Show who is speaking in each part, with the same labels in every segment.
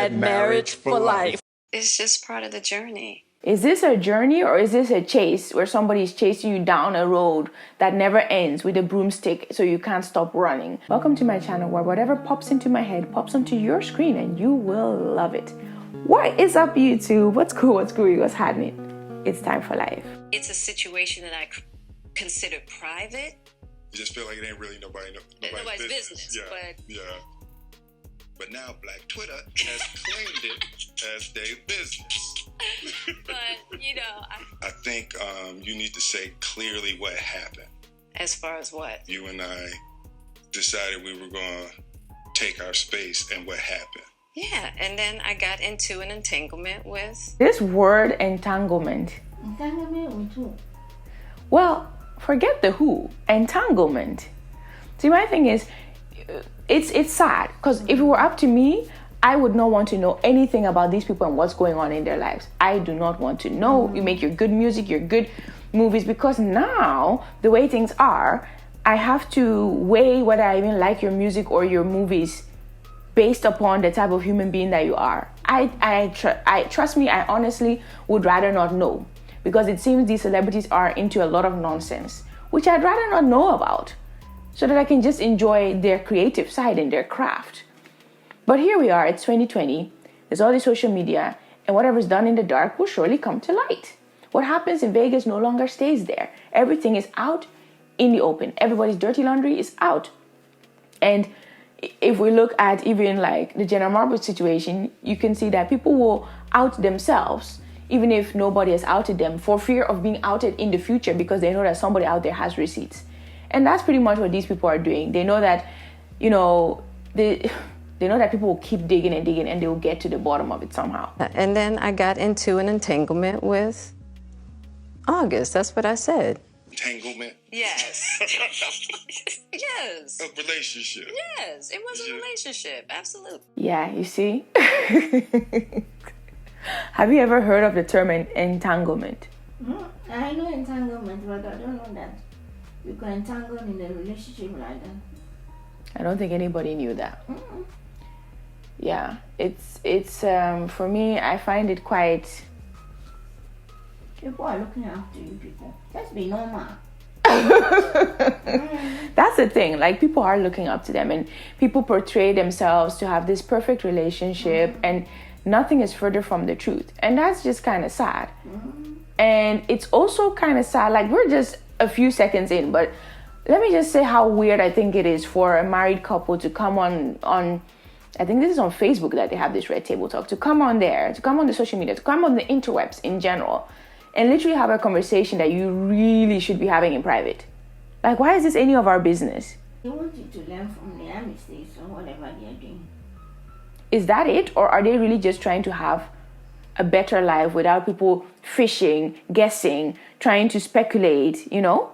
Speaker 1: said marriage for life.
Speaker 2: It's just part of the journey.
Speaker 3: Is this a journey or is this a chase where somebody's chasing you down a road that never ends with a broomstick so you can't stop running? Welcome to my channel where whatever pops into my head pops onto your screen and you will love it. What is up, YouTube? What's cool? What's groovy? What's happening? It's time for life.
Speaker 2: It's a situation that I consider private.
Speaker 1: You just feel like it ain't really nobody's business. Yeah. But now Black Twitter has claimed it as their business.
Speaker 2: But, you know,
Speaker 1: I think you need to say clearly what happened.
Speaker 2: As far as what?
Speaker 1: You and I decided we were going to take our space, and what happened?
Speaker 2: Yeah, and then I got into an entanglement with...
Speaker 3: This word entanglement.
Speaker 4: Entanglement with who?
Speaker 3: Well, forget the who. Entanglement. See, my thing is, it's sad because if it were up to me, I would not want to know anything about these people and what's going on in their lives. I do not want to know. You make your good music, your good movies, because now the way things are, I have to weigh whether I even like your music or your movies based upon the type of human being that you are. I trust me, I honestly would rather not know, because it seems these celebrities are into a lot of nonsense, which I'd rather not know about, so that I can just enjoy their creative side and their craft. But here we are, it's 2020, there's all this social media, and whatever's done in the dark will surely come to light. What happens in Vegas no longer stays there. Everything is out in the open. Everybody's dirty laundry is out. And if we look at even like the Jenna Marbles situation, you can see that people will out themselves, even if nobody has outed them, for fear of being outed in the future, because they know that somebody out there has receipts. And that's pretty much what these people are doing. They know that, you know, they know that people will keep digging and digging and they will get to the bottom of it somehow.
Speaker 2: And then I got into an entanglement with August. That's what I said.
Speaker 1: Entanglement?
Speaker 2: Yes. Yes.
Speaker 1: A relationship?
Speaker 2: Yes, it was a relationship. Absolutely.
Speaker 3: Yeah, you see? Have you ever heard of the term entanglement?
Speaker 4: I know entanglement, but I don't know that you can entangle in a relationship like that.
Speaker 3: I don't think anybody knew that. Yeah, it's for me, I find it quite...
Speaker 4: People are looking after you, people. Just be normal.
Speaker 3: That's the thing, like people are looking up to them and people portray themselves to have this perfect relationship and nothing is further from the truth, and that's just kind of sad. And it's also kind of sad, like we're just a few seconds in, but let me just say how weird I think it is for a married couple to come on I think this is on Facebook that they have this Red Table Talk, to come on there, to come on the social media, to come on the interwebs in general, and literally have a conversation that you really should be having in private. Like, why is this any of our business?
Speaker 4: They want you to learn from their mistakes or whatever they are doing.
Speaker 3: Is that it? Or are they really just trying to have a better life without people fishing, guessing, trying to speculate, you know?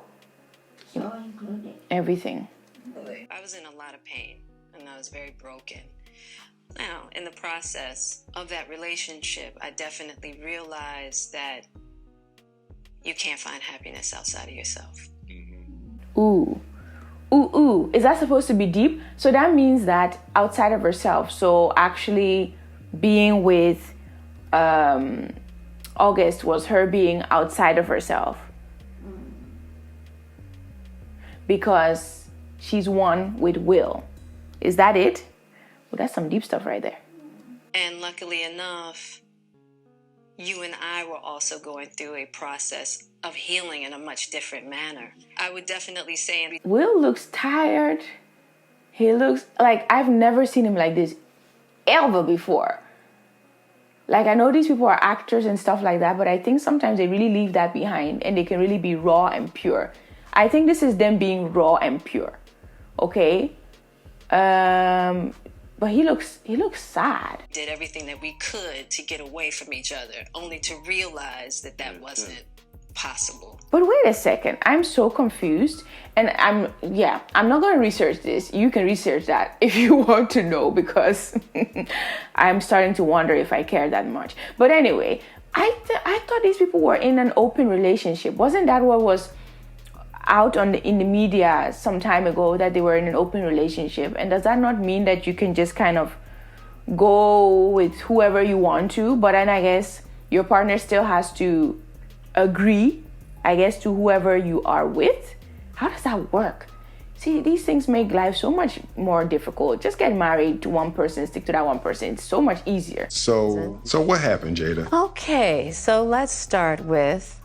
Speaker 4: So included.
Speaker 3: Everything.
Speaker 2: I was in a lot of pain and I was very broken. Now, in the process of that relationship, I definitely realized that you can't find happiness outside of yourself.
Speaker 3: Ooh. Is that supposed to be deep? So that means that outside of herself, so actually being with August was her being outside of herself. Because she's one with Will. Is that it? Well, that's some deep stuff right there.
Speaker 2: And luckily enough, you and I were also going through a process of healing in a much different manner. I would definitely say...
Speaker 3: Will looks tired. He looks like I've never seen him like this ever before. Like, I know these people are actors and stuff like that, but I think sometimes they really leave that behind and they can really be raw and pure. I think this is them being raw and pure. Okay? But he looks sad.
Speaker 2: Did everything that we could to get away from each other, only to realize that that wasn't possible.
Speaker 3: But wait a second, I'm so confused. And I'm not going to research this. You can research that if you want to know, because I'm starting to wonder if I care that much. But anyway, I thought these people were in an open relationship. Wasn't that what was out in the media some time ago, that they were in an open relationship? And does that not mean that you can just kind of go with whoever you want to, but then I guess your partner still has to agree, I guess, to whoever you are with. How does that work? See, these things make life so much more difficult. Just get married to one person, stick to that one person. It's so much easier.
Speaker 1: So what happened, Jada?
Speaker 2: Okay, so let's start with...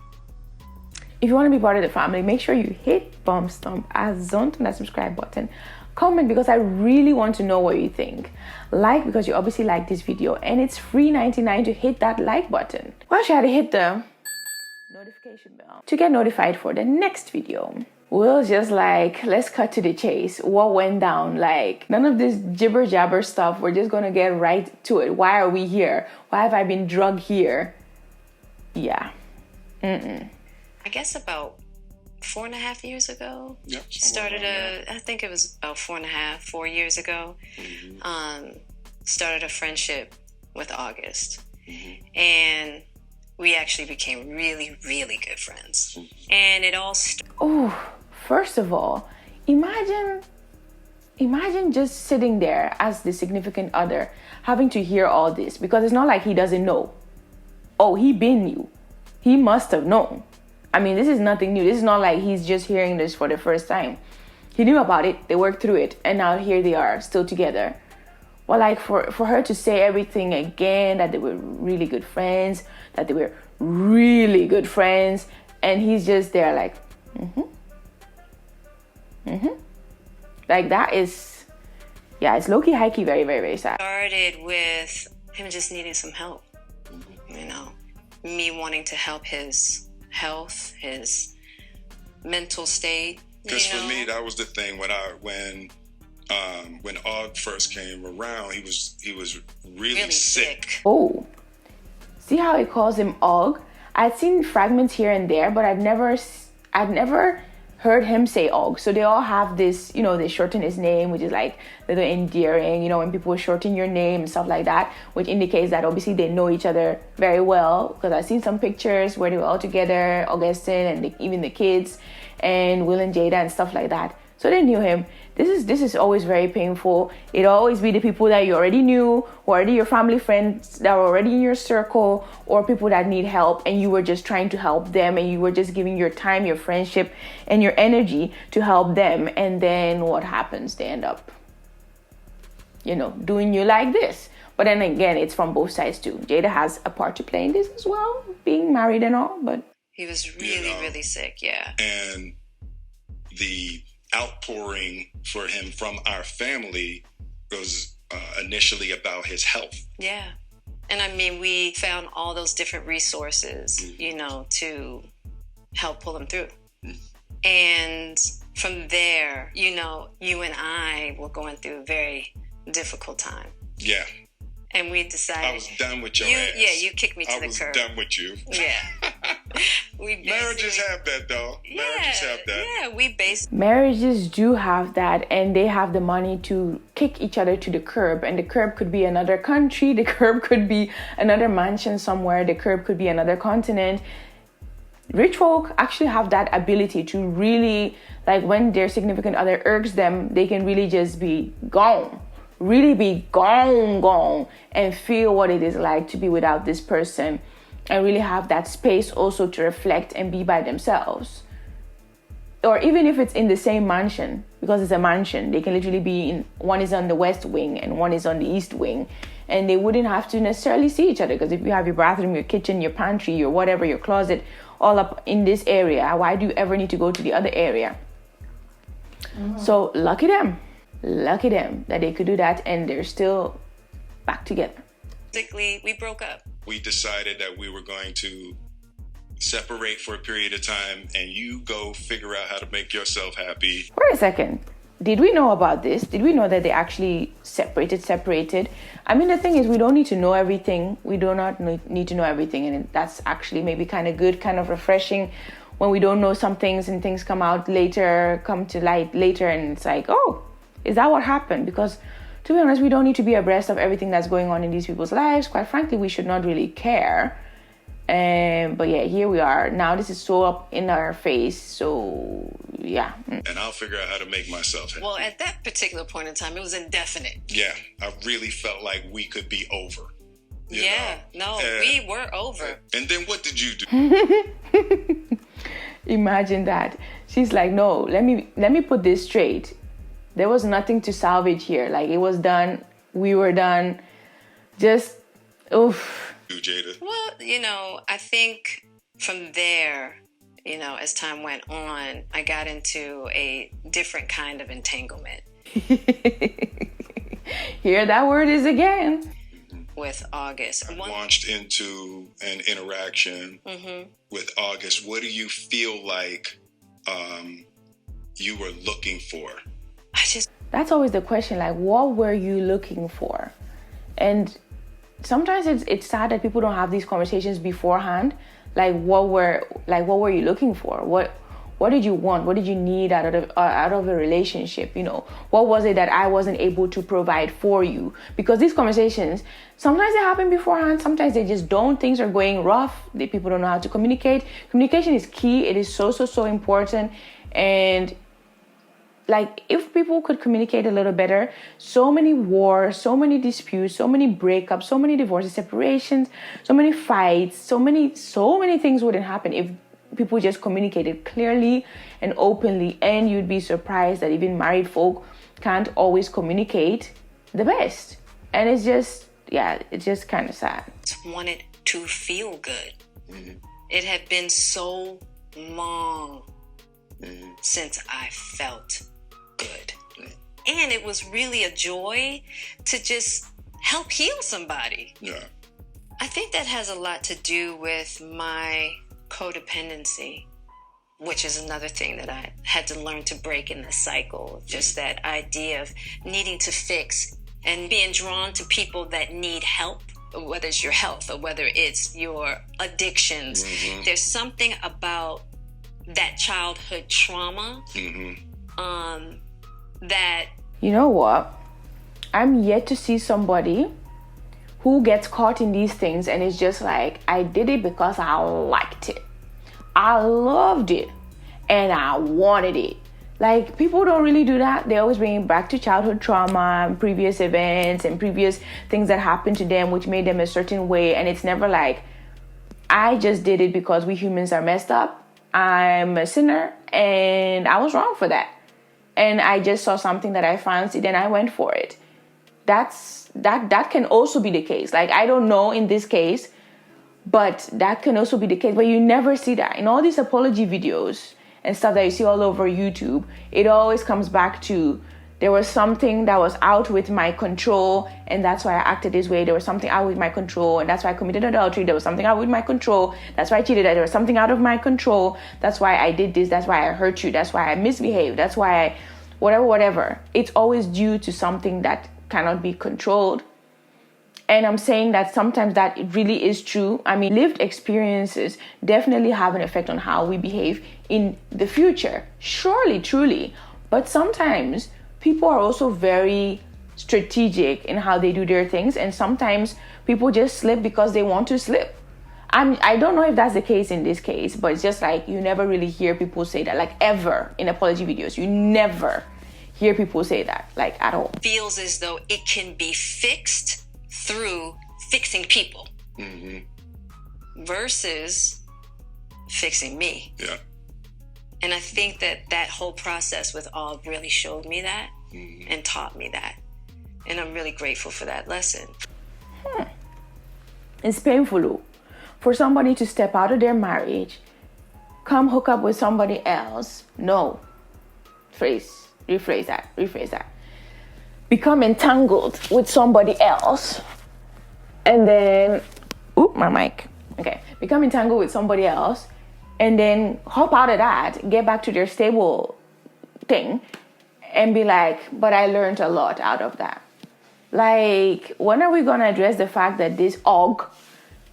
Speaker 3: If you want to be part of the family, make sure you hit bump stomp azonto that subscribe button. Comment, because I really want to know what you think. Like, because you obviously like this video, and it's free 99 to hit that like button. Well, you had to hit the notification bell to get notified for the next video. We'll just let's cut to the chase. What went down? None of this jibber jabber stuff. We're just gonna get right to it. Why are we here? Why have I been drugged here? Yeah.
Speaker 2: I guess about 4.5 years ago.
Speaker 1: Yep.
Speaker 2: I think it was about 4 years ago. Started a friendship with August. And we actually became really, really good friends. And it all
Speaker 3: First of all, imagine just sitting there as the significant other, having to hear all this, because it's not like he doesn't know. Oh, he been knew. He must have known. I mean, this is nothing new. This is not like he's just hearing this for the first time. He knew about it, they worked through it, and now here they are, still together. Well, for her to say everything again, that they were really good friends, and he's just there that is, it's low-key, high-key, very, very, very sad.
Speaker 2: Started with him just needing some help. Me wanting to help his health, his mental state.
Speaker 1: Because for me, that was the thing when Aug first came around, he was really sick.
Speaker 3: Oh, see how he calls him Aug? I'd seen fragments here and there, but I'd never heard him say Aug. So they all have this, they shorten his name, which is a little endearing, when people shorten your name and stuff like that, which indicates that obviously they know each other very well, because I've seen some pictures where they were all together, Augustine and even the kids, and Will and Jada and stuff like that. So they knew him. This is always very painful. It'll always be the people that you already knew, or already your family friends that were already in your circle, or people that need help and you were just trying to help them, and you were just giving your time, your friendship, and your energy to help them. And then what happens? They end up, doing you like this. But then again, it's from both sides too. Jada has a part to play in this as well, being married and all, but...
Speaker 2: He was really, really sick, yeah.
Speaker 1: And the outpouring for him from our family was initially about his health.
Speaker 2: Yeah. And I mean, we found all those different resources, to help pull him through. And from there, you and I were going through a very difficult time.
Speaker 1: Yeah.
Speaker 2: And we decided...
Speaker 1: I was done with your ass.
Speaker 2: Yeah, you kicked me to the curb.
Speaker 1: I was done with you.
Speaker 2: Yeah.
Speaker 1: Marriages have that, though. Marriages have that.
Speaker 3: Marriages do have that, and they have the money to kick each other to the curb. And the curb could be another country. The curb could be another mansion somewhere. The curb could be another continent. Rich folk actually have that ability to really, when their significant other irks them, they can really just be gone. Really be gone and feel what it is like to be without this person, and really have that space also to reflect and be by themselves. Or even if it's in the same mansion, because it's a mansion, they can literally be one is on the west wing and one is on the east wing, and they wouldn't have to necessarily see each other, because if you have your bathroom, your kitchen, your pantry, your whatever, your closet all up in this area, why do you ever need to go to the other area? So lucky them that they could do that, and they're still back together.
Speaker 2: Basically, we broke up.
Speaker 1: We decided that we were going to separate for a period of time, and you go figure out how to make yourself happy.
Speaker 3: Wait a second. Did we know about this? Did we know that they actually separated? I mean, the thing is, we don't need to know everything. We do not need to know everything, and that's actually maybe kind of good, kind of refreshing, when we don't know some things and things come to light later, and it's like, oh, is that what happened? Because, to be honest, we don't need to be abreast of everything that's going on in these people's lives. Quite frankly, we should not really care. But yeah, here we are. Now this is so up in our face. So yeah.
Speaker 1: And I'll figure out how to make myself happy.
Speaker 2: Well, at that particular point in time, it was indefinite.
Speaker 1: Yeah, I really felt like we could be over. We
Speaker 2: were over.
Speaker 1: And then what did you do?
Speaker 3: Imagine that. She's like, no, let me put this straight. There was nothing to salvage here. Like, it was done. We were done. Just, oof.
Speaker 1: Jada?
Speaker 2: Well, I think from there, as time went on, I got into a different kind of entanglement.
Speaker 3: Here that word is again.
Speaker 2: With August.
Speaker 1: I launched into an interaction with August. What do you feel like you were looking for?
Speaker 3: That's always the question, like, what were you looking for? And sometimes it's sad that people don't have these conversations beforehand. Like, what were you looking for? What did you want? What did you need out of a relationship? What was it that I wasn't able to provide for you? Because these conversations, sometimes they happen beforehand. Sometimes they just don't. Things are going rough. People don't know how to communicate. Communication is key. It is so, so, so important. And like, if people could communicate a little better, so many wars, so many disputes, so many breakups, so many divorces, separations, so many fights, so many things wouldn't happen if people just communicated clearly and openly. And you'd be surprised that even married folk can't always communicate the best. And it's just kind of sad.
Speaker 2: Wanted to feel good. It had been so long since I felt good. And it was really a joy to just help heal somebody.
Speaker 1: Yeah.
Speaker 2: I think that has a lot to do with my codependency, which is another thing that I had to learn to break in the cycle. Just that idea of needing to fix and being drawn to people that need help, whether it's your health or whether it's your addictions. There's something about that childhood trauma that...
Speaker 3: You know what? I'm yet to see somebody who gets caught in these things and is just like, I did it because I liked it. I loved it. And I wanted it. Like, people don't really do that. They always bring it back to childhood trauma and previous events and previous things that happened to them which made them a certain way. And it's never like, I just did it because we humans are messed up. I'm a sinner and I was wrong for that. And I just saw something that I fancied and I went for it. That can also be the case. Like, I don't know in this case, but that can also be the case. But you never see that. In all these apology videos and stuff that you see all over YouTube, it always comes back to, there was something that was out with my control and that's why I acted this way. There was something out with my control and that's why I committed adultery. There was something out with my control. That's why I cheated. There was something out of my control. That's why I did this. That's why I hurt you. That's why I misbehaved. That's why I... whatever. It's always due to something that cannot be controlled. And I'm saying that sometimes that it really is true. I mean, lived experiences definitely have an effect on how we behave in the future. Surely, truly. But sometimes people are also very strategic in how they do their things. And sometimes people just slip because they want to slip. I don't know if that's the case in this case, but it's just like, you never really hear people say that, like, ever in apology videos. You never hear people say that, like, at all.
Speaker 2: Feels as though it can be fixed through fixing people versus fixing me.
Speaker 1: Yeah.
Speaker 2: And I think that whole process with all really showed me that and taught me that. And I'm really grateful for that lesson.
Speaker 3: It's painful for somebody to step out of their marriage, come hook up with somebody else. No. Rephrase that. Become entangled with somebody else. And then, my mic. Okay. Become entangled with somebody else. And then hop out of that, get back to their stable thing. And be like, but I learned a lot out of that. Like, when are we going to address the fact that this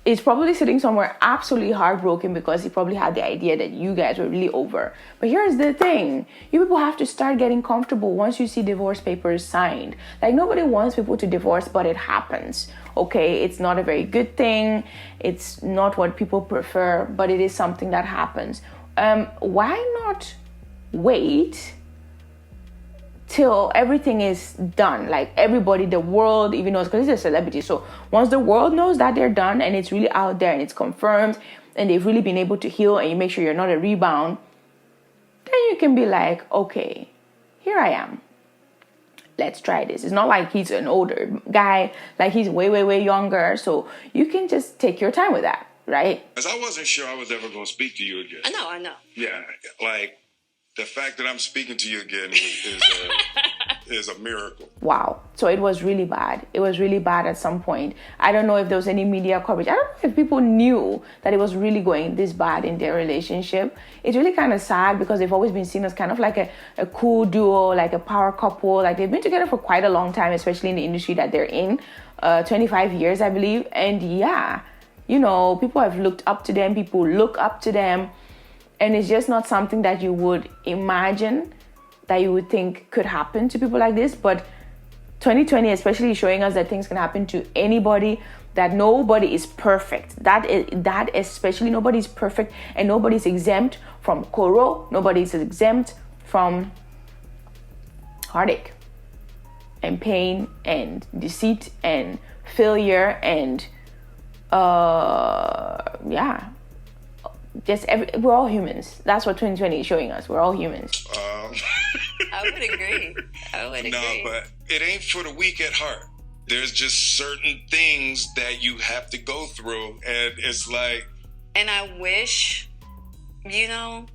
Speaker 3: is probably sitting somewhere absolutely heartbroken because he probably had the idea that you guys were really over. But here's the thing. You people have to start getting comfortable once you see divorce papers signed. Like, nobody wants people to divorce, but it happens. Okay, it's not a very good thing. It's not what people prefer, but it is something that happens. Why not wait till everything is done? Like, everybody, the world even knows, because it's a celebrity. So once the world knows that they're done and it's really out there and it's confirmed and they've really been able to heal, and you make sure you're not a rebound, then you can be like, okay, here I am. Let's try this. It's not like he's an older guy, like he's way, way, way younger. So you can just take your time with that, right?
Speaker 1: Because I wasn't sure I was ever going to speak to you again.
Speaker 2: I know.
Speaker 1: Yeah, like, the fact that I'm speaking to you again is a miracle.
Speaker 3: Wow. So it was really bad. It was really bad at some point. I don't know if there was any media coverage. I don't know if people knew that it was really going this bad in their relationship. It's really kind of sad because they've always been seen as kind of like a cool duo, like a power couple. Like, they've been together for quite a long time, especially in the industry that they're in. 25 years, I believe. And yeah, you know, people have looked up to them. People look up to them. And it's just not something that you would imagine, that you would think could happen to people like this. But 2020 especially is showing us that things can happen to anybody, that nobody is perfect. That especially, nobody's perfect, and nobody's exempt from koro. Nobody's exempt from heartache and pain and deceit and failure and we're all humans. That's what 2020 is showing us. We're all humans.
Speaker 2: I would agree.
Speaker 1: No, but it ain't for the weak at heart. There's just certain things that you have to go through, and it's like...
Speaker 2: And I wish, I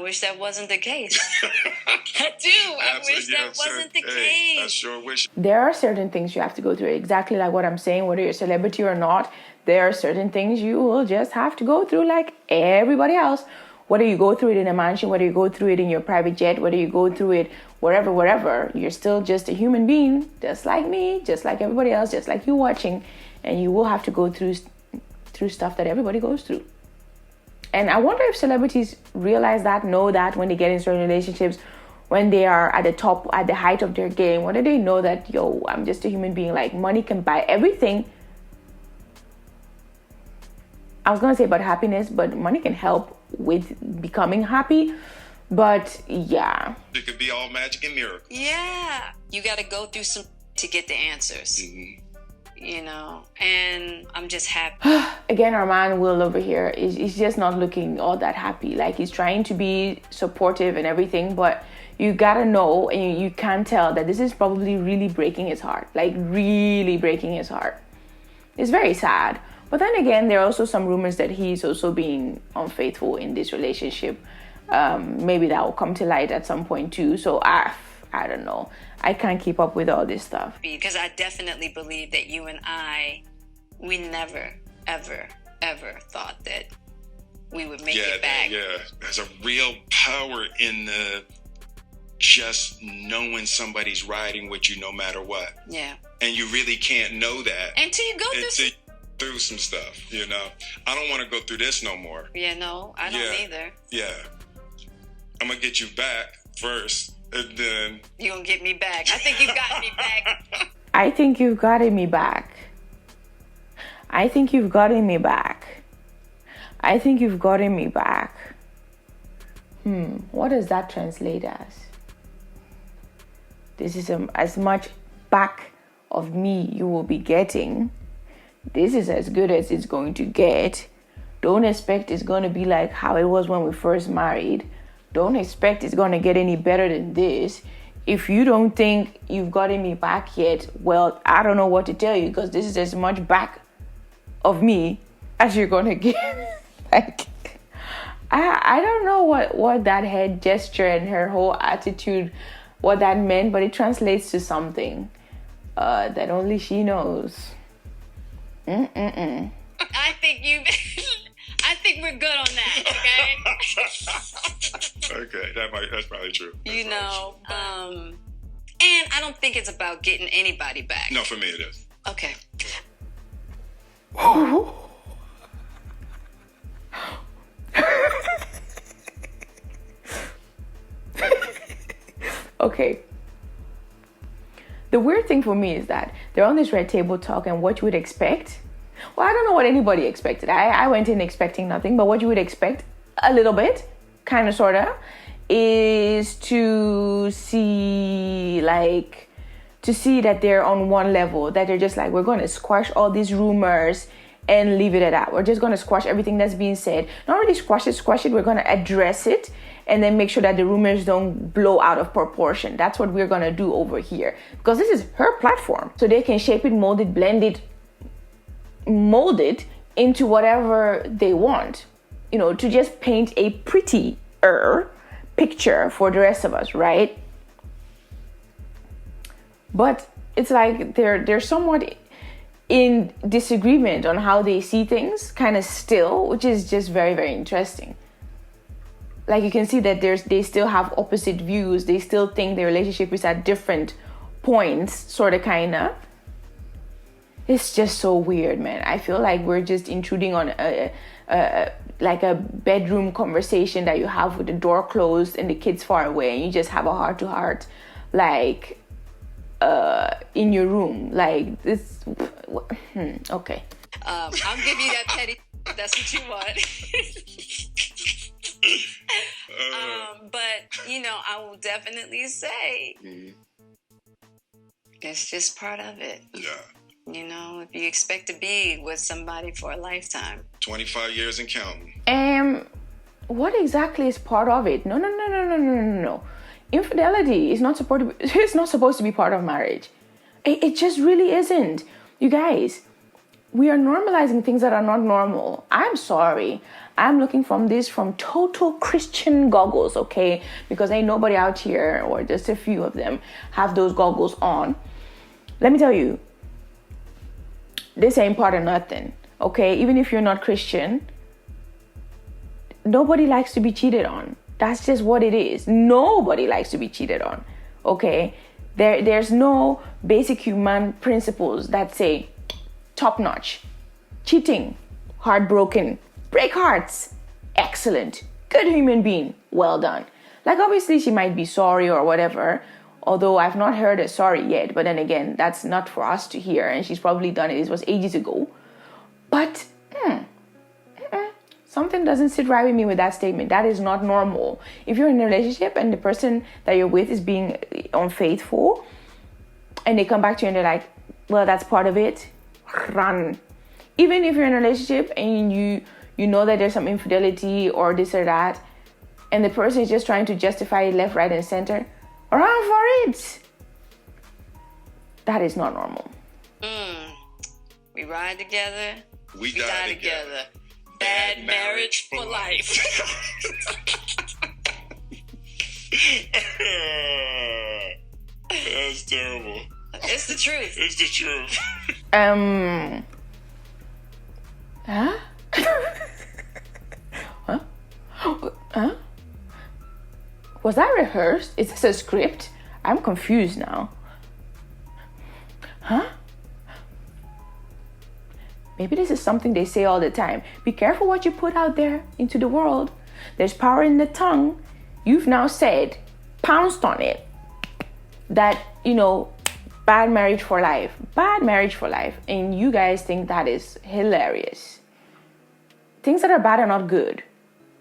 Speaker 2: wish that wasn't the case. I do. I wish that wasn't the case.
Speaker 1: I sure wish.
Speaker 3: There are certain things you have to go through, exactly like what I'm saying, whether you're a celebrity or not. There are certain things you will just have to go through like everybody else. Whether you go through it in a mansion, whether you go through it in your private jet, whether you go through it wherever, you're still just a human being, just like me, just like everybody else, just like you watching. And you will have to go through stuff that everybody goes through. And I wonder if celebrities realize that, know that when they get in certain relationships, when they are at the top, at the height of their game, whether they know that, I'm just a human being, like money can buy everything. I was going to say about happiness, but money can help with becoming happy. But yeah.
Speaker 1: It could be all magic and miracles.
Speaker 2: Yeah. You got to go through some to get the answers. Mm-hmm. And I'm just happy.
Speaker 3: Again, our man Will over here is just not looking all that happy. Like, he's trying to be supportive and everything, but you gotta know, and you can tell that this is probably really breaking his heart. Like, really breaking his heart. It's very sad. But then again, there are also some rumors that he's also being unfaithful in this relationship. Maybe that will come to light at some point too. So I don't know. I can't keep up with all this stuff.
Speaker 2: Because I definitely believe that you and we never, ever, ever thought that we would make it back.
Speaker 1: Yeah, there's a real power in the just knowing somebody's riding with you no matter what.
Speaker 2: Yeah.
Speaker 1: And you really can't know that
Speaker 2: until you go
Speaker 1: through some stuff, I don't want to go through this no more.
Speaker 2: Yeah, no, I don't either.
Speaker 1: Yeah. I'm going to get you back first, and then...
Speaker 2: You're going to get me back. I think you got me back.
Speaker 3: I think you've gotten me back. I think you've gotten me back. I think you've gotten me back. What does that translate as? This is as much back of me you will be getting. This is as good as it's going to get. Don't expect it's going to be like how it was when we first married. Don't expect it's going to get any better than this. If you don't think you've gotten me back yet, well, I don't know what to tell you, because this is as much back of me as you're going to get. Like, I don't know what that head gesture and her whole attitude, what that meant, but it translates to something that only she knows.
Speaker 2: I think we're good on that, okay?
Speaker 1: Okay, that's probably true.
Speaker 2: And I don't think it's about getting anybody back.
Speaker 1: No, for me it is.
Speaker 2: Okay.
Speaker 3: weird thing for me is that they're on this red table talk, and what you would expect. Well, I don't know what anybody expected. I went in expecting nothing, but what you would expect a little bit, kind of, sort of, is to see that they're on one level, that they're just like, we're going to squash all these rumors and leave it at that. We're just going to squash everything that's being said. Not really squash it. We're going to address it and then make sure that the rumors don't blow out of proportion. That's what we're going to do over here. Because this is her platform. So they can shape it, mold it, blend it, mold it into whatever they want. You know, to just paint a prettier picture for the rest of us, right? But it's like they're somewhat in disagreement on how they see things, kind of still, which is just very, very interesting. Like, you can see that they still have opposite views. They still think their relationship is at different points, sort of, kind of. It's just so weird, man. I feel like we're just intruding on like a bedroom conversation that you have with the door closed and the kids far away, and you just have a heart-to-heart, like, in your room. Like, this. Okay.
Speaker 2: I'll give you that petty. That's what you want. But, you know, I will definitely say it's just part of it.
Speaker 1: Yeah.
Speaker 2: You know, if you expect to be with somebody for a lifetime.
Speaker 1: 25 years and counting.
Speaker 3: What exactly is part of it? No. Infidelity is not supposed to be, it's not supposed to be part of marriage. It just really isn't. You guys, we are normalizing things that are not normal. I'm sorry. I'm looking from total Christian goggles, okay? Because ain't nobody out here, or just a few of them, have those goggles on. Let me tell you, this ain't part of nothing, okay? Even if you're not Christian, nobody likes to be cheated on. That's just what it is. Nobody likes to be cheated on, okay? There's no basic human principles that say top notch, cheating, heartbroken, break hearts, excellent, good human being, well done. Like, obviously she might be sorry or whatever, although I've not heard a sorry yet, but then again, that's not for us to hear, and she's probably done it. It was ages ago. But something doesn't sit right with me with that statement. That is not normal. If you're in a relationship and the person that you're with is being unfaithful, and they come back to you and they're like, well, that's part of it, run. Even if you're in a relationship and you know that there's some infidelity or this or that, and the person is just trying to justify it left, right, and center, run for it. That is not normal.
Speaker 2: We ride together.
Speaker 1: We die together.
Speaker 2: Bad marriage for life.
Speaker 1: That's terrible.
Speaker 2: It's the truth.
Speaker 1: It's the truth.
Speaker 3: Huh? Huh? Was that rehearsed? Is this a script? I'm confused now. Huh? Maybe this is something they say all the time. Be careful what you put out there into the world. There's power in the tongue. You've now said, pounced on it, that, you know, bad marriage for life. Bad marriage for life. And you guys think that is hilarious. Things that are bad are not good.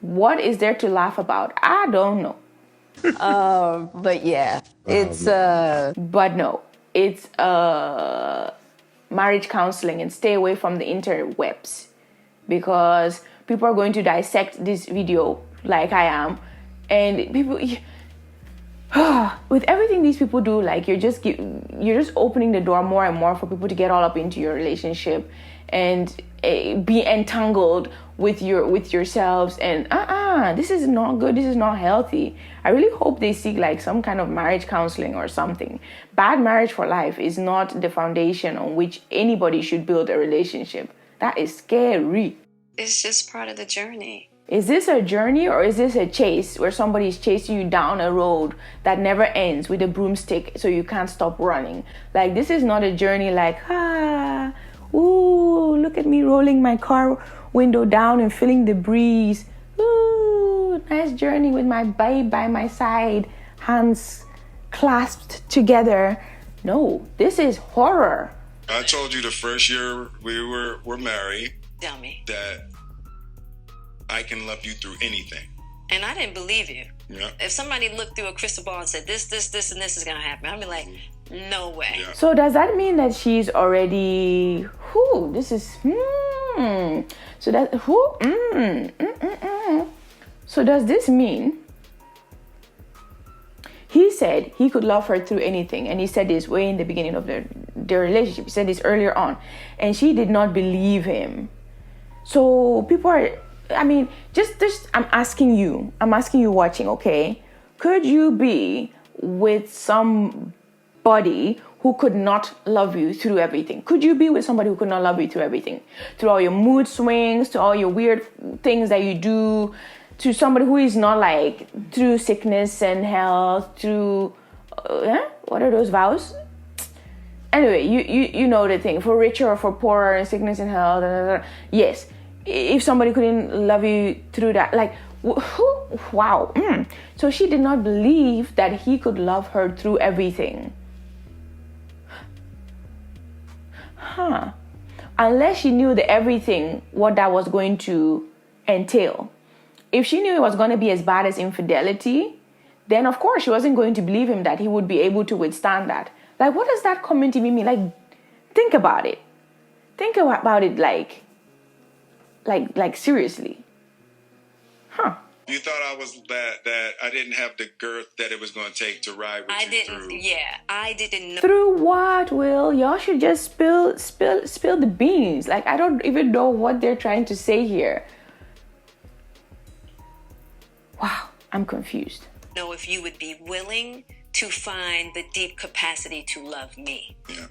Speaker 3: What is there to laugh about? I don't know.
Speaker 2: But yeah, it's
Speaker 3: But no, it's marriage counseling, and stay away from the interwebs, because people are going to dissect this video like I am, and people with everything these people do, like, you're just opening the door more and more for people to get all up into your relationship and be entangled with yourselves, and this is not good. This is not healthy. I really hope they seek like some kind of marriage counseling or something. Bad marriage for life is not the foundation on which anybody should build a relationship. That is scary.
Speaker 2: It's just part of the journey.
Speaker 3: Is this a journey, or is this a chase where somebody is chasing you down a road that never ends with a broomstick so you can't stop running? Like, this is not a journey like, ooh, look at me rolling my car window down and feeling the breeze. Ooh, nice journey with my babe by my side, hands clasped together. No, this is horror.
Speaker 1: I told you the first year we were married.
Speaker 2: Tell me.
Speaker 1: That I can love you through anything.
Speaker 2: And I didn't believe you.
Speaker 1: Yeah.
Speaker 2: If somebody looked through a crystal ball and said, this, and this is going to happen, I'd be like, no way.
Speaker 1: Yeah.
Speaker 3: So does that mean that she's already, So that, So does this mean he said he could love her through anything, and he said this way in the beginning of their relationship. He said this earlier on, and she did not believe him. So people are, just I'm asking you watching, okay? Could you be with somebody who could not love you through everything? Could you be with somebody who could not love you through everything? Through all your mood swings, to all your weird things that you do, to somebody who is not like through sickness and health, through, what are those vows? Anyway, you know the thing, for richer or for poorer, and sickness and health. Yes, if somebody couldn't love you through that, like, wow. So she did not believe that he could love her through everything. Unless she knew the everything, what that was going to entail. If she knew it was going to be as bad as infidelity, then of course she wasn't going to believe him that he would be able to withstand that. Like, what does that comment even mean? Like, think about it. Think about it like seriously.
Speaker 1: You thought I was that I didn't have the girth that it was going to take to ride with you through.
Speaker 2: Yeah, I didn't know.
Speaker 3: Through what, Will? Y'all should just spill the beans. Like, I don't even know what they're trying to say here. Wow, I'm confused.
Speaker 2: Know if you would be willing to find the deep capacity to love me.
Speaker 1: Yeah.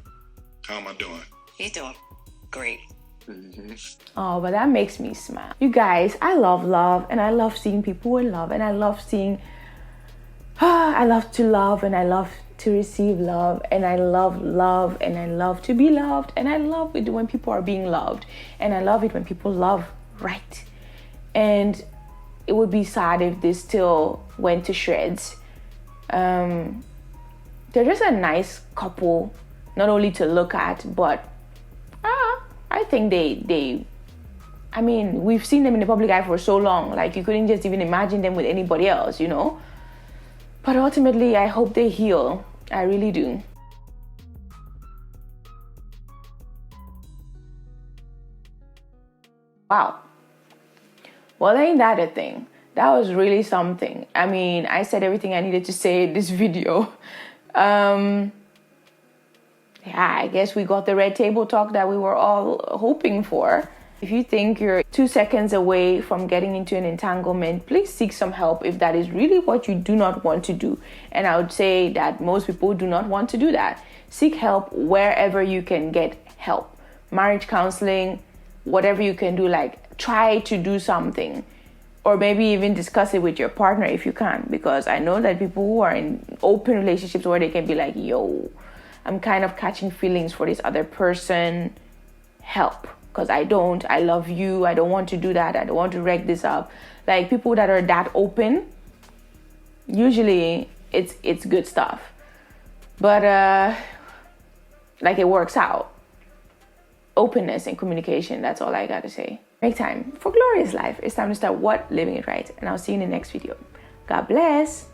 Speaker 1: How am I doing?
Speaker 2: You're doing great.
Speaker 1: Mm-hmm.
Speaker 3: Oh, but that makes me smile. You guys, I love love, and I love seeing people in love, and I love seeing, I love to love, and I love to receive love, and I love love, and I love to be loved, and I love it when people are being loved, and I love it when people love right. And it would be sad if this still went to shreds. They're just a nice couple, not only to look at, but I think we've seen them in the public eye for so long, like you couldn't just even imagine them with anybody else, you know? But ultimately, I hope they heal. I really do. Wow. Well, ain't that a thing? That was really something. I said everything I needed to say in this video. I guess we got the red table talk that we were all hoping for. If you think you're 2 seconds away from getting into an entanglement, please seek some help if that is really what you do not want to do. And I would say that most people do not want to do that. Seek help wherever you can get help. Marriage counseling, whatever you can do, like try to do something. Or maybe even discuss it with your partner if you can. Because I know that people who are in open relationships where they can be like, yo, I'm kind of catching feelings for this other person. Help. Because I love you. I don't want to do that. I don't want to wreck this up. Like people that are that open, usually it's good stuff. But it works out. Openness and communication, that's all I gotta say. Make time for glorious life. It's time to start living it right. And I'll see you in the next video. God bless.